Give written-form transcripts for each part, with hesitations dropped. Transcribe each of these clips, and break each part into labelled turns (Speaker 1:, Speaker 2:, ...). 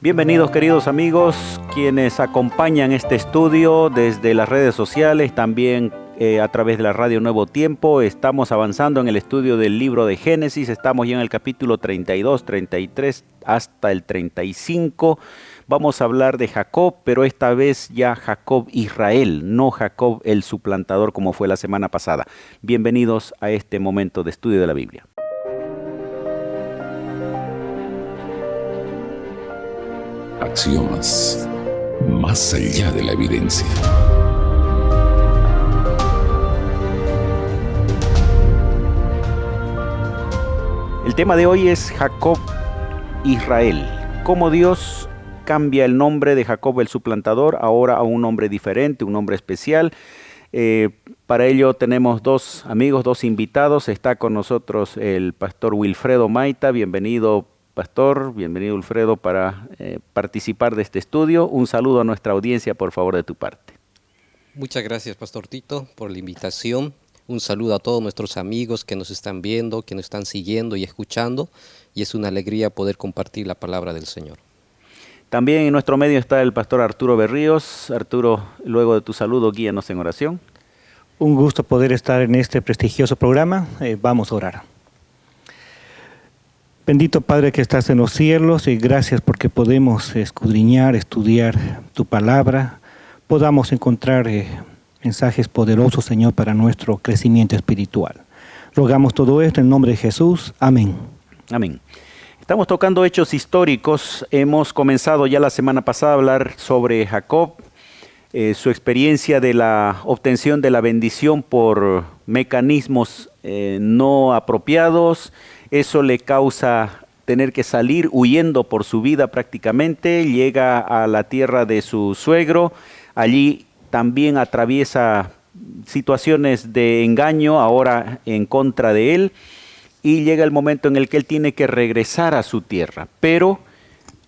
Speaker 1: Bienvenidos queridos amigos, quienes acompañan este estudio desde las redes sociales, también a través de la radio Nuevo Tiempo. Estamos avanzando en el estudio del libro de Génesis, estamos ya en el capítulo 32, 33 hasta el 35. Vamos a hablar de Jacob, pero esta vez ya Jacob Israel, no Jacob el suplantador como fue la semana pasada. Bienvenidos a este momento de estudio de la Biblia.
Speaker 2: Axiomas, más allá de la evidencia.
Speaker 1: El tema de hoy es Jacob Israel. Cómo Dios cambia el nombre de Jacob el suplantador ahora a un nombre diferente, un nombre especial. Para ello tenemos dos amigos, dos invitados. Está con nosotros el pastor Wilfredo Maita. Bienvenido, pastor. Bienvenido, Wilfredo, para participar de este estudio. Un saludo a nuestra audiencia, por favor, de tu parte.
Speaker 3: Muchas gracias, pastor Tito, por la invitación. Un saludo a todos nuestros amigos que nos están viendo, que nos están siguiendo y escuchando. Y es una alegría poder compartir la palabra del Señor.
Speaker 1: También en nuestro medio está el pastor Arturo Berríos. Arturo, luego de tu saludo, guíanos en oración.
Speaker 4: Un gusto poder estar en este prestigioso programa. Vamos a orar. Bendito Padre que estás en los cielos, y gracias porque podemos escudriñar, estudiar tu palabra, podamos encontrar mensajes poderosos, Señor, para nuestro crecimiento espiritual. Rogamos todo esto en nombre de Jesús. Amén.
Speaker 1: Amén. Estamos tocando hechos históricos. Hemos comenzado ya la semana pasada a hablar sobre Jacob, su experiencia de la obtención de la bendición por mecanismos no apropiados. Eso le causa tener que salir huyendo por su vida prácticamente. Llega a la tierra de su suegro. Allí también atraviesa situaciones de engaño, ahora en contra de él. Y llega el momento en el que él tiene que regresar a su tierra. Pero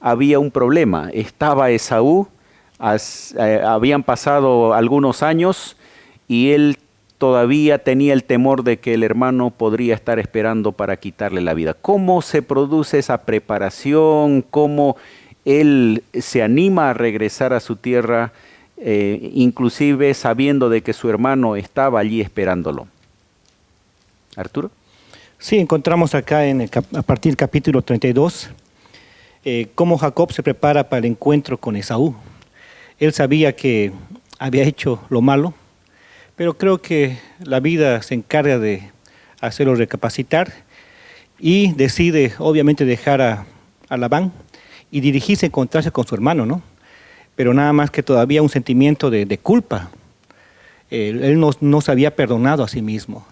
Speaker 1: había un problema. Estaba Esaú, habían pasado algunos años y él todavía tenía el temor de que el hermano podría estar esperando para quitarle la vida. ¿Cómo se produce esa preparación? ¿Cómo él se anima a regresar a su tierra, inclusive sabiendo de que su hermano estaba allí esperándolo? ¿Arturo?
Speaker 4: Sí, encontramos acá a partir del capítulo 32 cómo Jacob se prepara para el encuentro con Esaú. Él sabía que había hecho lo malo, pero creo que la vida se encarga de hacerlo recapacitar y decide obviamente dejar a Labán y dirigirse a encontrarse con su hermano, ¿no? Pero nada más que todavía un sentimiento de culpa. Él no se había perdonado a sí mismo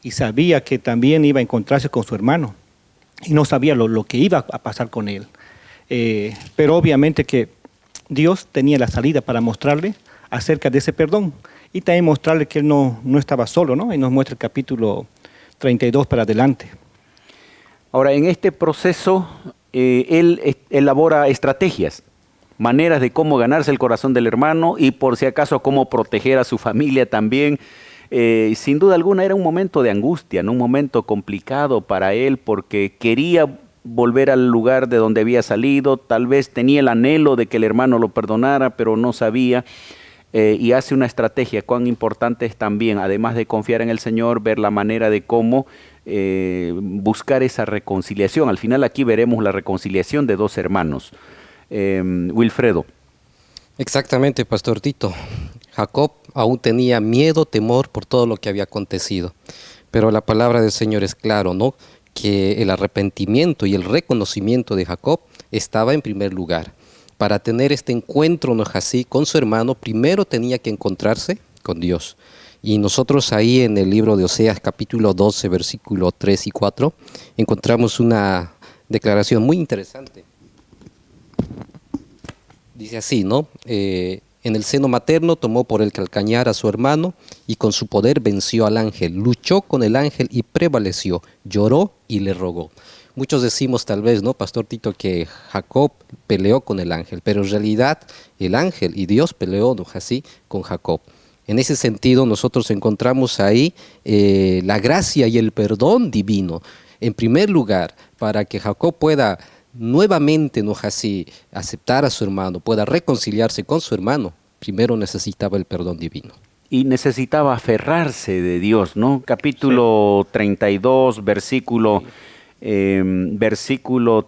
Speaker 4: y sabía que también iba a encontrarse con su hermano y no sabía lo que iba a pasar con él. Pero obviamente que Dios tenía la salida para mostrarle acerca de ese perdón. Y también mostrarle que él no estaba solo, ¿no? Y nos muestra el capítulo 32 para adelante.
Speaker 1: Ahora, en este proceso, él elabora estrategias, maneras de cómo ganarse el corazón del hermano y por si acaso cómo proteger a su familia también. Sin duda alguna era un momento de angustia, ¿no? Un momento complicado para él porque quería volver al lugar de donde había salido, tal vez tenía el anhelo de que el hermano lo perdonara, pero no sabía. Y hace una estrategia. Cuán importante es también, además de confiar en el Señor, ver la manera de cómo buscar esa reconciliación. Al final aquí veremos la reconciliación de dos hermanos. Wilfredo.
Speaker 3: Exactamente, pastor Tito. Jacob aún tenía miedo, temor por todo lo que había acontecido. Pero la palabra del Señor es claro, ¿no? Que el arrepentimiento y el reconocimiento de Jacob estaba en primer lugar. Para tener este encuentro, ¿no es así?, con su hermano, primero tenía que encontrarse con Dios. Y nosotros ahí en el libro de Oseas, capítulo 12, versículo 3 y 4, encontramos una declaración muy interesante. Dice así, ¿no? En el seno materno tomó por el calcañar a su hermano y con su poder venció al ángel. Luchó con el ángel y prevaleció. Lloró y le rogó. Muchos decimos tal vez, ¿no, pastor Tito, que Jacob peleó con el ángel, pero en realidad el ángel y Dios peleó, ¿no?, así con Jacob. En ese sentido nosotros encontramos ahí la gracia y el perdón divino. En primer lugar, para que Jacob pueda nuevamente no así aceptar a su hermano, pueda reconciliarse con su hermano, primero necesitaba el perdón divino.
Speaker 1: Y necesitaba aferrarse de Dios, ¿no? Capítulo 32, versículo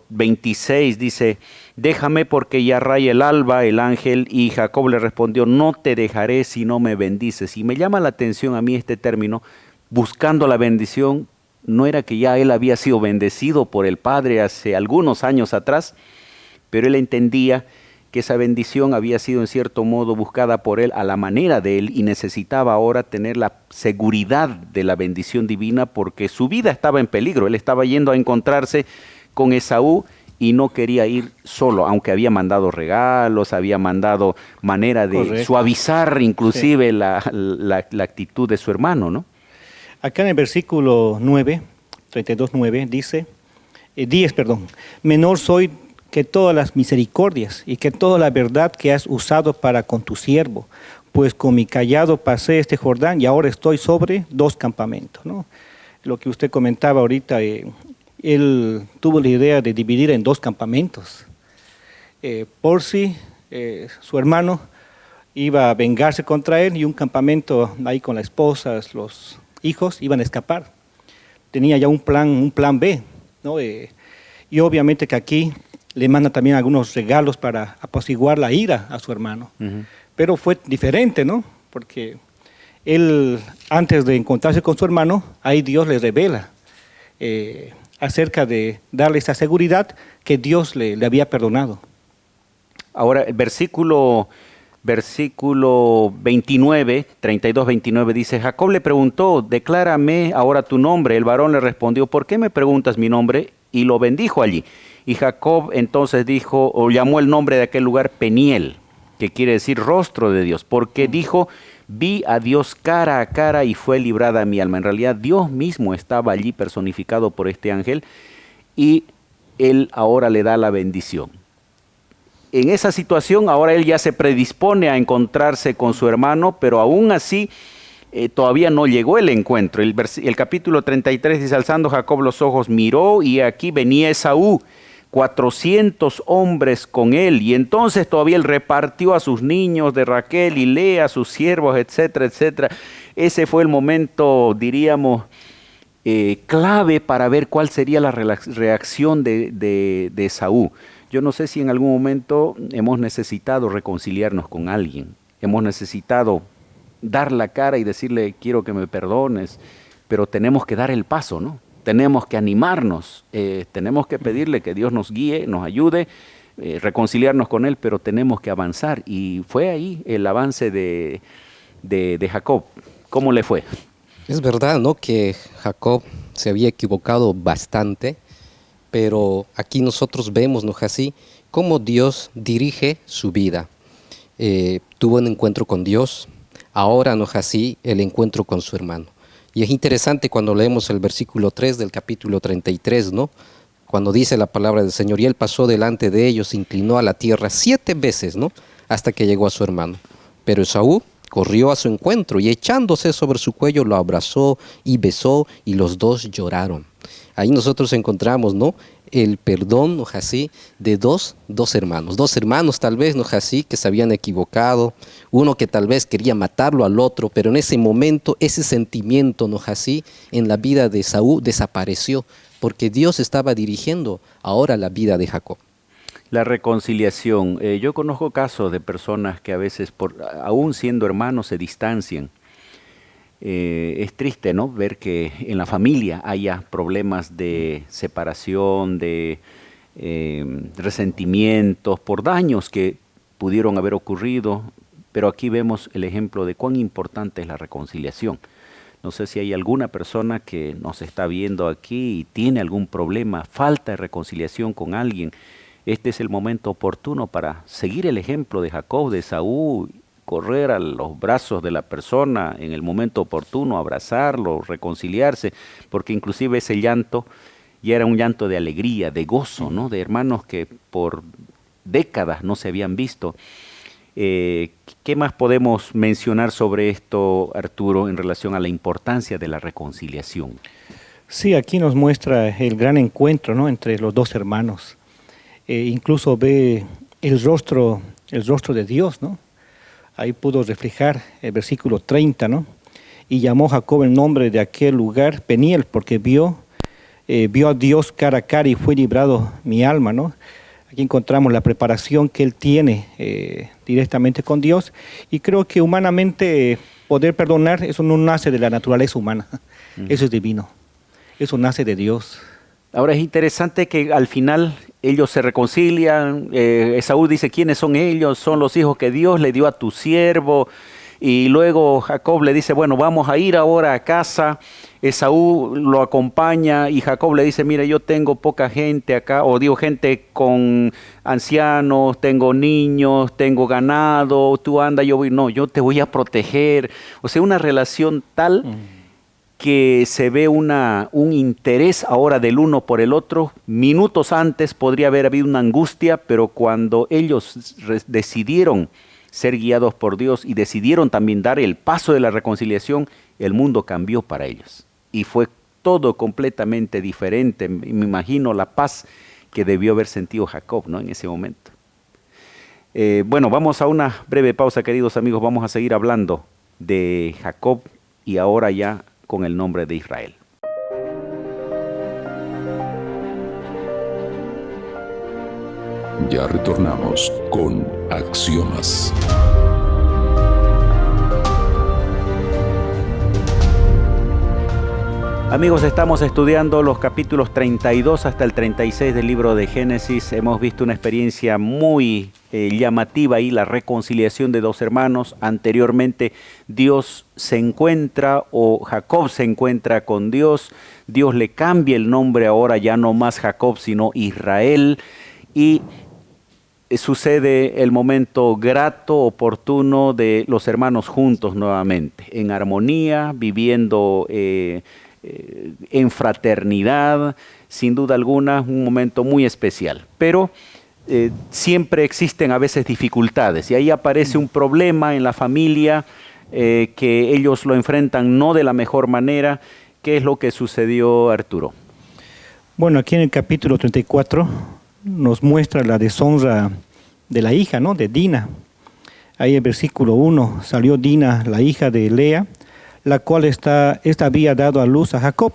Speaker 1: 26 dice, déjame porque ya raya el alba, el ángel, y Jacob le respondió, no te dejaré si no me bendices. Y me llama la atención a mí este término, buscando la bendición. No era que ya él había sido bendecido por el Padre hace algunos años atrás, pero él entendía que esa bendición había sido en cierto modo buscada por él a la manera de él y necesitaba ahora tener la seguridad de la bendición divina porque su vida estaba en peligro. Él estaba yendo a encontrarse con Esaú y no quería ir solo, aunque había mandado regalos, había mandado manera de suavizar inclusive la actitud de su hermano, ¿no?
Speaker 4: Acá en el versículo 9, 32:9 dice, 10, menor soy que todas las misericordias y que toda la verdad que has usado para con tu siervo, pues con mi cayado pasé este Jordán y ahora estoy sobre 2 campamentos, ¿no? Lo que usted comentaba ahorita, él tuvo la idea de dividir en 2 campamentos. Por si su hermano iba a vengarse contra él y un campamento ahí con la esposa, los hijos iban a escapar. Tenía ya un plan B, ¿no? Y obviamente que aquí le manda también algunos regalos para apaciguar la ira a su hermano. Uh-huh. Pero fue diferente, ¿no? Porque él, antes de encontrarse con su hermano, ahí Dios le revela acerca de darle esa seguridad que Dios le había perdonado.
Speaker 1: Ahora, el versículo 29, 32-29 dice, Jacob le preguntó, declárame ahora tu nombre. El varón le respondió, ¿por qué me preguntas mi nombre? Y lo bendijo allí. Y Jacob entonces dijo, o llamó el nombre de aquel lugar Peniel, que quiere decir rostro de Dios, porque dijo, vi a Dios cara a cara y fue librada mi alma. En realidad Dios mismo estaba allí personificado por este ángel y él ahora le da la bendición. En esa situación ahora él ya se predispone a encontrarse con su hermano, pero aún así todavía no llegó el encuentro. El capítulo 33 dice, alzando Jacob los ojos, miró y aquí venía Esaú, 400 hombres con él, y entonces todavía él repartió a sus niños de Raquel y Lea, a sus siervos, etcétera, etcétera. Ese fue el momento, diríamos, clave para ver cuál sería la reacción de Esaú. Yo no sé si en algún momento hemos necesitado reconciliarnos con alguien, hemos necesitado dar la cara y decirle, quiero que me perdones, pero tenemos que dar el paso, ¿no? Tenemos que animarnos, tenemos que pedirle que Dios nos guíe, nos ayude, reconciliarnos con Él, pero tenemos que avanzar. Y fue ahí el avance de Jacob. ¿Cómo le fue?
Speaker 3: Es verdad, ¿no?, que Jacob se había equivocado bastante, pero aquí nosotros vemos, ¿no?, así, cómo Dios dirige su vida. Tuvo un encuentro con Dios, ahora, ¿no?, así, el encuentro con su hermano. Y es interesante cuando leemos el versículo 3 del capítulo 33, ¿no?, cuando dice la palabra del Señor, y él pasó delante de ellos, se inclinó a la tierra 7 veces, ¿no?, hasta que llegó a su hermano. Pero Esaú corrió a su encuentro y echándose sobre su cuello lo abrazó y besó y los dos lloraron. Ahí nosotros encontramos, ¿no?, el perdón, ¿no?, así, de dos hermanos tal vez, ¿no?, así, que se habían equivocado, uno que tal vez quería matarlo al otro, pero en ese momento ese sentimiento, ¿no?, así, en la vida de Esaú desapareció, porque Dios estaba dirigiendo ahora la vida de Jacob.
Speaker 1: La reconciliación. Yo conozco casos de personas que a veces, aún siendo hermanos, se distancian. Es triste, ¿no?, ver que en la familia haya problemas de separación, de resentimientos por daños que pudieron haber ocurrido, pero aquí vemos el ejemplo de cuán importante es la reconciliación. No sé si hay alguna persona que nos está viendo aquí y tiene algún problema, falta de reconciliación con alguien. Este es el momento oportuno para seguir el ejemplo de Jacob, de Esaú, correr a los brazos de la persona en el momento oportuno, abrazarlo, reconciliarse, porque inclusive ese llanto ya era un llanto de alegría, de gozo, ¿no?, de hermanos que por décadas no se habían visto. ¿Qué más podemos mencionar sobre esto, Arturo, en relación a la importancia de la reconciliación?
Speaker 4: Sí, aquí nos muestra el gran encuentro, ¿no?, entre los dos hermanos. incluso ve el rostro de Dios, ¿no? Ahí pudo reflejar el versículo 30, ¿no? Y llamó Jacob el nombre de aquel lugar Peniel, porque vio a Dios cara a cara y fue librado mi alma, ¿no? Aquí encontramos la preparación que él tiene directamente con Dios, y creo que humanamente poder perdonar, eso no nace de la naturaleza humana, eso es divino, eso nace de Dios.
Speaker 1: Ahora es interesante que al final ellos se reconcilian. Esaú dice, ¿quiénes son ellos? Son los hijos que Dios le dio a tu siervo. Y luego Jacob le dice, bueno, vamos a ir ahora a casa. Esaú lo acompaña y Jacob le dice, mira, yo tengo poca gente acá, o digo, gente con ancianos, tengo niños, tengo ganado, tú anda, yo voy, no, yo te voy a proteger. O sea, una relación tal que se ve un interés ahora del uno por el otro. Minutos antes podría haber habido una angustia, pero cuando ellos decidieron ser guiados por Dios y decidieron también dar el paso de la reconciliación, el mundo cambió para ellos. Y fue todo completamente diferente. Me imagino la paz que debió haber sentido Jacob, ¿no?, en ese momento. Bueno, vamos a una breve pausa, queridos amigos. Vamos a seguir hablando de Jacob y ahora ya con el nombre de Israel.
Speaker 2: Ya retornamos con Axiomas.
Speaker 1: Amigos, estamos estudiando los capítulos 32 hasta el 36 del libro de Génesis. Hemos visto una experiencia muy llamativa ahí, la reconciliación de dos hermanos. Anteriormente Dios se encuentra, o Jacob se encuentra con Dios. Dios le cambia el nombre ahora, ya no más Jacob, sino Israel. Y sucede el momento grato, oportuno de los hermanos juntos nuevamente, en armonía, viviendo en fraternidad, sin duda alguna, un momento muy especial. Pero siempre existen a veces dificultades y ahí aparece un problema en la familia que ellos lo enfrentan no de la mejor manera. ¿Qué es lo que sucedió, Arturo?
Speaker 4: Bueno, aquí en el capítulo 34 nos muestra la deshonra de la hija, ¿no?, de Dina. Ahí el versículo 1, salió Dina, la hija de Lea, la cual esta había dado a luz a Jacob,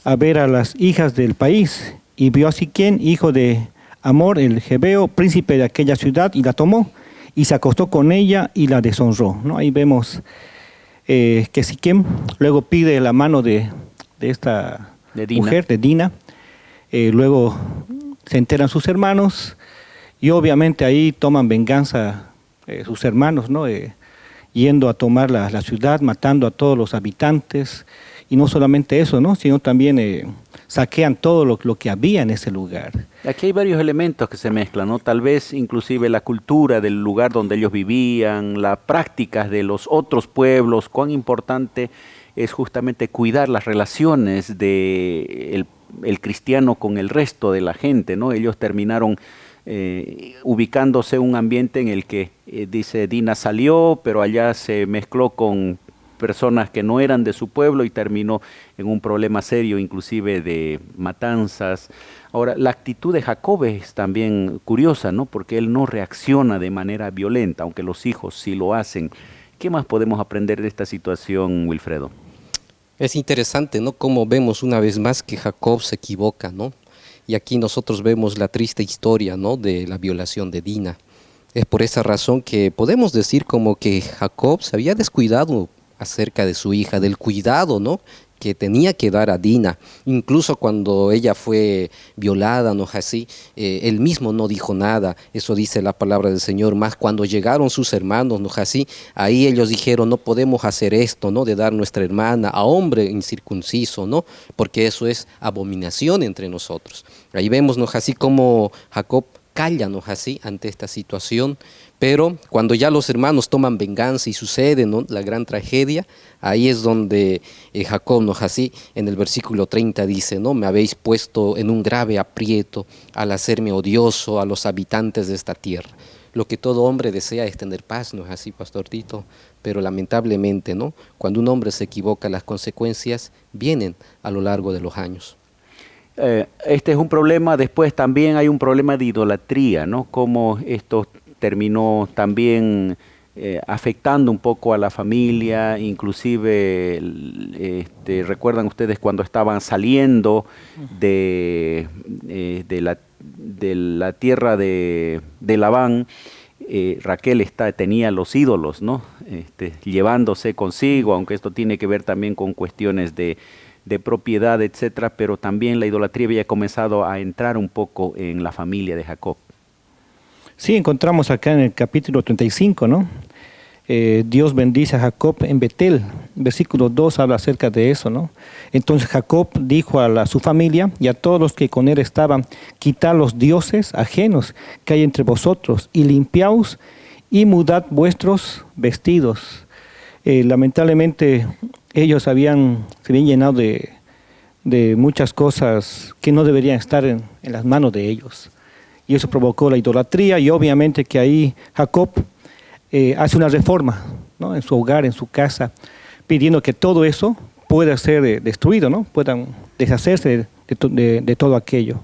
Speaker 4: a ver a las hijas del país, y vio a Siquén, hijo de Amor, el Jebeo, príncipe de aquella ciudad, y la tomó, y se acostó con ella, y la deshonró, ¿no? Ahí vemos que Siquén luego pide la mano de esta mujer, de Dina. Luego se enteran sus hermanos, y obviamente ahí toman venganza sus hermanos, ¿no? Yendo a tomar la ciudad, matando a todos los habitantes, y no solamente eso, ¿no?, sino también saquean todo lo que había en ese lugar.
Speaker 1: Aquí hay varios elementos que se mezclan, ¿no? Tal vez inclusive la cultura del lugar donde ellos vivían, las prácticas de los otros pueblos, cuán importante es justamente cuidar las relaciones de el cristiano con el resto de la gente, ¿no? Ellos terminaron ubicándose en un ambiente en el que, dice, Dina salió, pero allá se mezcló con personas que no eran de su pueblo y terminó en un problema serio, inclusive de matanzas. Ahora, la actitud de Jacob es también curiosa, ¿no?, porque él no reacciona de manera violenta, aunque los hijos sí lo hacen. ¿Qué más podemos aprender de esta situación, Wilfredo?
Speaker 3: Es interesante, ¿no?, cómo vemos una vez más que Jacob se equivoca, ¿no? Y aquí nosotros vemos la triste historia, ¿no?, de la violación de Dina. Es por esa razón que podemos decir como que Jacob se había descuidado acerca de su hija, del cuidado, ¿no?, que tenía que dar a Dina. Incluso cuando ella fue violada, ¿no?, así, él mismo no dijo nada. Eso dice la palabra del Señor. Más cuando llegaron sus hermanos, ¿no?, así, ahí ellos dijeron, no podemos hacer esto, ¿no?, de dar nuestra hermana a hombre incircunciso, ¿no?, porque eso es abominación entre nosotros. Ahí vemos, ¿no?, así como Jacob calla, ¿no?, así, ante esta situación. Pero cuando ya los hermanos toman venganza y sucede, ¿no?, la gran tragedia, ahí es donde Jacob, ¿no?, así, en el versículo 30 dice, ¿no?, me habéis puesto en un grave aprieto al hacerme odioso a los habitantes de esta tierra. Lo que todo hombre desea es tener paz, ¿no es así, Pastor Tito? Pero lamentablemente, ¿no?, cuando un hombre se equivoca, las consecuencias vienen a lo largo de los años.
Speaker 1: Este es un problema. Después también hay un problema de idolatría, ¿no? Cómo esto terminó también afectando un poco a la familia, inclusive recuerdan ustedes cuando estaban saliendo de la tierra de Labán. Raquel tenía los ídolos, ¿no? Llevándose consigo, aunque esto tiene que ver también con cuestiones de propiedad, etcétera, pero también la idolatría había comenzado a entrar un poco en la familia de Jacob.
Speaker 4: Sí, encontramos acá en el capítulo 35, ¿no? Dios bendice a Jacob en Betel. Versículo 2 habla acerca de eso, ¿no? Entonces Jacob dijo a su familia y a todos los que con él estaban: quitad los dioses ajenos que hay entre vosotros y limpiaos y mudad vuestros vestidos. Lamentablemente ellos se habían llenado de muchas cosas que no deberían estar en las manos de ellos. Y eso provocó la idolatría, y obviamente que ahí Jacob hace una reforma, ¿no? En su hogar, en su casa, pidiendo que todo eso pueda ser destruido, ¿no? Puedan deshacerse de todo aquello.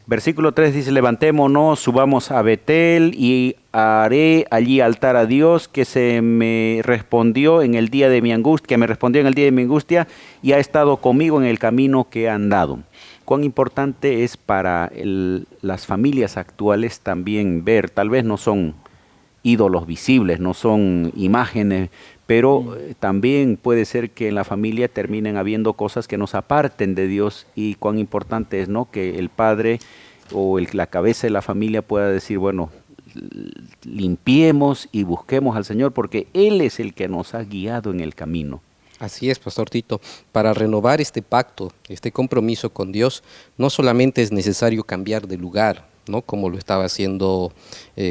Speaker 1: Versículo 3 dice: levantémonos, subamos a Betel y haré allí altar a Dios que me respondió en el día de mi angustia, y ha estado conmigo en el camino que he andado. Cuán importante es para las familias actuales también ver, tal vez no son ídolos visibles, no son imágenes, pero también puede ser que en la familia terminen habiendo cosas que nos aparten de Dios, y cuán importante es, ¿no?, que el padre o la cabeza de la familia pueda decir: bueno, limpiemos y busquemos al Señor, porque Él es el que nos ha guiado en el camino.
Speaker 3: Así es, Pastor Tito. Para renovar este pacto, este compromiso con Dios, no solamente es necesario cambiar de lugar, ¿no?, como lo estaba haciendo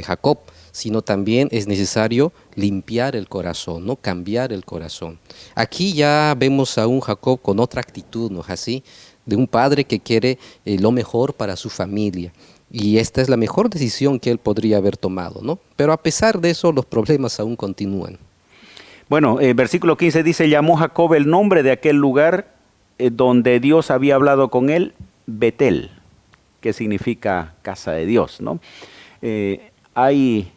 Speaker 3: Jacob, sino también es necesario limpiar el corazón, ¿no?, cambiar el corazón. Aquí ya vemos a un Jacob con otra actitud, ¿no es así?, de un padre que quiere lo mejor para su familia. Y esta es la mejor decisión que él podría haber tomado, ¿no? Pero a pesar de eso, los problemas aún continúan.
Speaker 1: Bueno, versículo 15 dice: llamó Jacob el nombre de aquel lugar donde Dios había hablado con él, Betel, que significa casa de Dios, ¿no? Hay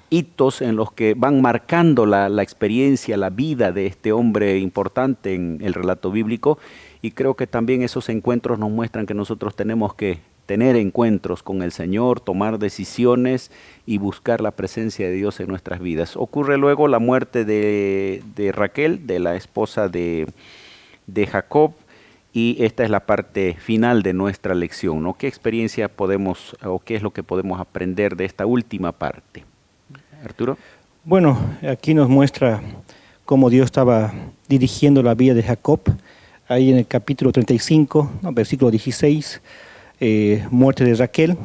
Speaker 1: hitos en los que van marcando la experiencia, la vida de este hombre importante en el relato bíblico, y creo que también esos encuentros nos muestran que nosotros tenemos que tener encuentros con el Señor, tomar decisiones y buscar la presencia de Dios en nuestras vidas. Ocurre luego la muerte de Raquel, de la esposa de Jacob, y esta es la parte final de nuestra lección, ¿no? ¿Qué experiencia podemos, o qué es lo que podemos aprender de esta última parte? Arturo.
Speaker 4: Bueno, aquí nos muestra cómo Dios estaba dirigiendo la vida de Jacob. Ahí en el capítulo 35, ¿no?, versículo 16, muerte de Raquel.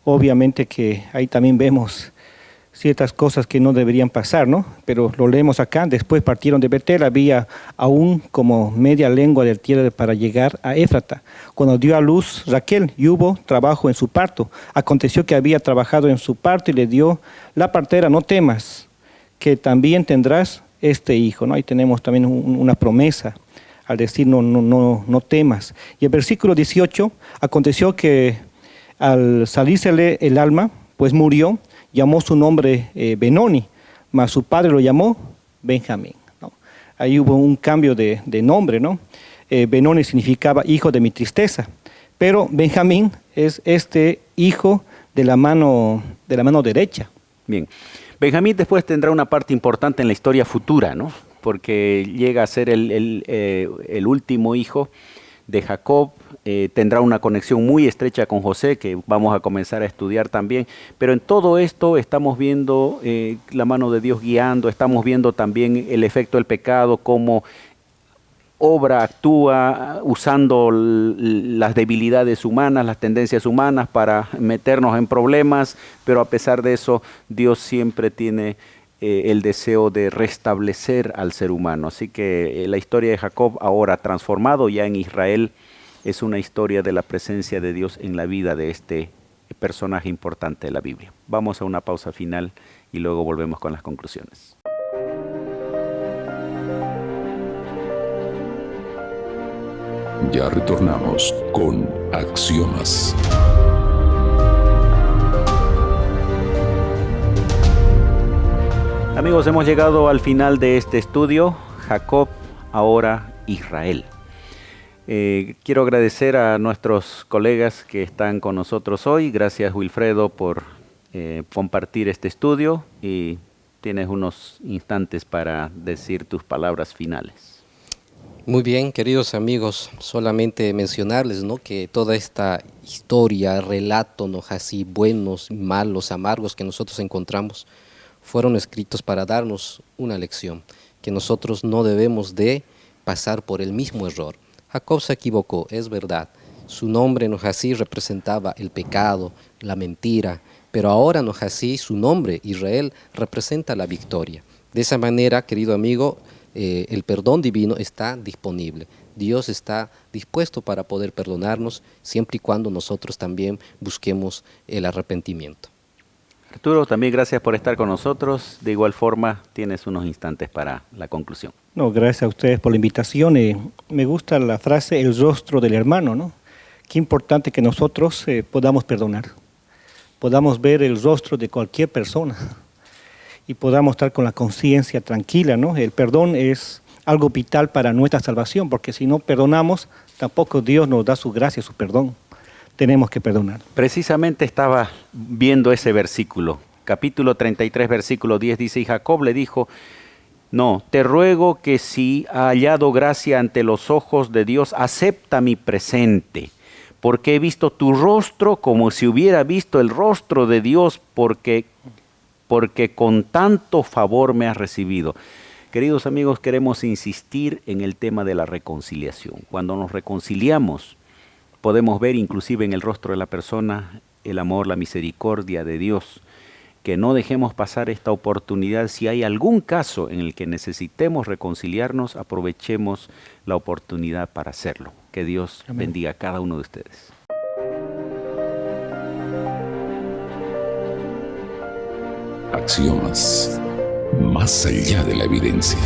Speaker 4: Obviamente que ahí también vemos ciertas cosas que no deberían pasar, ¿no? Pero lo leemos acá. Después partieron de Betel, había aún como media lengua de tierra para llegar a Éfrata, cuando dio a luz Raquel, y hubo trabajo en su parto. Aconteció que había trabajado en su parto, y le dio la partera: no temas, que también tendrás este hijo, ¿no? Ahí tenemos también una promesa al decir no temas. Y el versículo 18, aconteció que al salírsele el alma, pues murió, llamó su nombre Benoni, mas su padre lo llamó Benjamín, ¿no? Ahí hubo un cambio de nombre, ¿no? Benoni significaba hijo de mi tristeza, pero Benjamín es este hijo de la mano derecha.
Speaker 1: Bien, Benjamín después tendrá una parte importante en la historia futura, ¿no?, porque llega a ser el último hijo de Jacob. Tendrá una conexión muy estrecha con José, que vamos a comenzar a estudiar también, pero en todo esto estamos viendo la mano de Dios guiando, estamos viendo también el efecto del pecado, cómo actúa usando las debilidades humanas, las tendencias humanas para meternos en problemas, pero a pesar de eso, Dios siempre tiene el deseo de restablecer al ser humano. Así que la historia de Jacob, ahora transformado ya en Israel, es una historia de la presencia de Dios en la vida de este personaje importante de la Biblia. Vamos a una pausa final y luego volvemos con las conclusiones.
Speaker 2: Ya retornamos con Axiomas.
Speaker 1: Amigos, hemos llegado al final de este estudio, Jacob, ahora Israel. Quiero agradecer a nuestros colegas que están con nosotros hoy. Gracias, Wilfredo, por compartir este estudio, y tienes unos instantes para decir tus palabras finales.
Speaker 3: Muy bien, queridos amigos, solamente mencionarles, ¿no?, que toda esta historia, relato, ¿no?, así buenos, malos, amargos que nosotros encontramos, fueron escritos para darnos una lección, que nosotros no debemos de pasar por el mismo error. Jacob se equivocó, es verdad. Su nombre, ¿no?, así representaba el pecado, la mentira, pero ahora, ¿no?, así su nombre, Israel, representa la victoria. De esa manera, querido amigo, el perdón divino está disponible. Dios está dispuesto para poder perdonarnos siempre y cuando nosotros también busquemos el arrepentimiento.
Speaker 1: Arturo, también gracias por estar con nosotros. De igual forma, tienes unos instantes para la conclusión.
Speaker 4: No, gracias a ustedes por la invitación. Me gusta la frase, el rostro del hermano, ¿no? Qué importante que nosotros podamos perdonar, podamos ver el rostro de cualquier persona y podamos estar con la conciencia tranquila, ¿no? El perdón es algo vital para nuestra salvación, porque si no perdonamos, tampoco Dios nos da su gracia, su perdón. Tenemos que perdonar.
Speaker 1: Precisamente estaba viendo ese versículo, capítulo 33, versículo 10, dice, y Jacob le dijo, no, te ruego que si ha hallado gracia ante los ojos de Dios, acepta mi presente, porque he visto tu rostro como si hubiera visto el rostro de Dios, porque con tanto favor me has recibido. Queridos amigos, queremos insistir en el tema de la reconciliación. Cuando nos reconciliamos, podemos ver inclusive en el rostro de la persona el amor, la misericordia de Dios. Que no dejemos pasar esta oportunidad. Si hay algún caso en el que necesitemos reconciliarnos, aprovechemos la oportunidad para hacerlo. Que Dios bendiga a cada uno de ustedes.
Speaker 2: Axiomas, más allá de la evidencia.